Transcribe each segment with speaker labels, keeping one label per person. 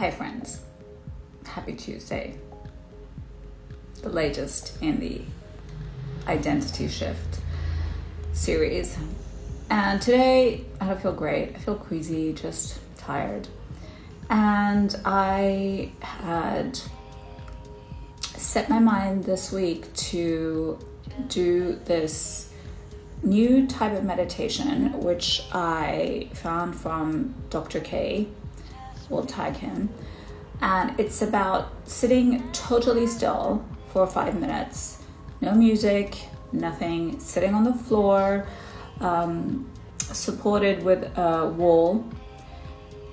Speaker 1: Hi friends, happy Tuesday, the latest in the Identity Shift series. And today I don't feel great, I feel queasy, just tired. And I had set my mind this week to do this new type of meditation, which I found from Dr. K. We'll tag him. And it's about sitting totally still for 5 minutes. No music, nothing. Sitting on the floor, supported with a wall.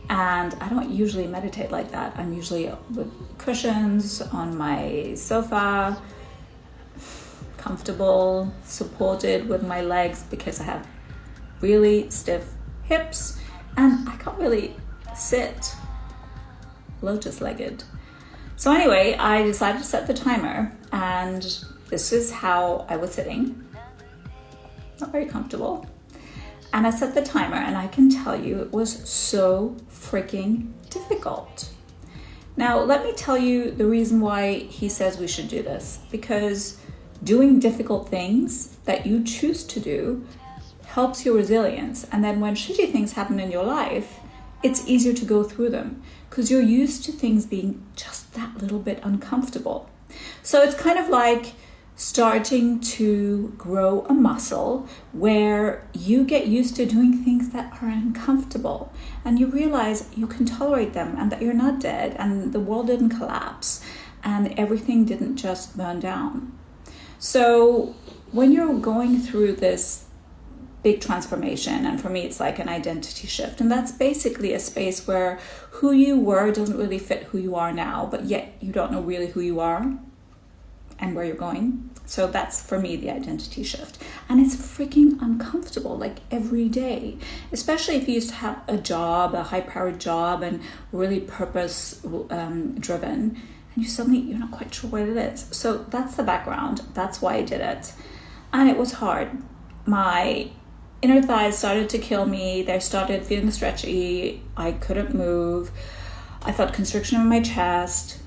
Speaker 1: And I don't usually meditate like that. I'm usually with cushions on my sofa, comfortable, supported with my legs because I have really stiff hips and I can't really sit lotus-legged. So anyway, I decided to set the timer, and this is how I was sitting. Not very comfortable. And I set the timer, and I can tell you it was so freaking difficult. Now, let me tell you the reason why he says we should do this. Because doing difficult things that you choose to do helps your resilience. And then when shitty things happen in your life, it's easier to go through them because you're used to things being just that little bit uncomfortable. So it's kind of like starting to grow a muscle where you get used to doing things that are uncomfortable and you realize you can tolerate them and that you're not dead and the world didn't collapse and everything didn't just burn down. So when you're going through this big transformation, and for me it's like an identity shift, and that's basically a space where who you were doesn't really fit who you are now, but yet you don't know really who you are and where you're going. So that's for me the identity shift, and it's freaking uncomfortable, like every day, especially if you used to have a job, a high-powered job and really purpose driven, and you're not quite sure what it is. So that's the background. That's why I did it, and it was hard. My inner thighs started to kill me. They started feeling stretchy. I couldn't move. I felt constriction in my chest.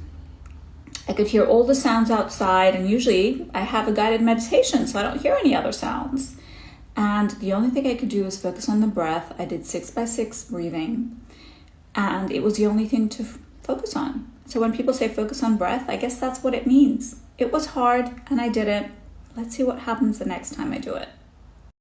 Speaker 1: I could hear all the sounds outside, and usually I have a guided meditation, so I don't hear any other sounds. And the only thing I could do was focus on the breath. I did 6x6 breathing, and it was the only thing to focus on. So when people say focus on breath, I guess that's what it means. It was hard, and I did it. Let's see what happens the next time I do it.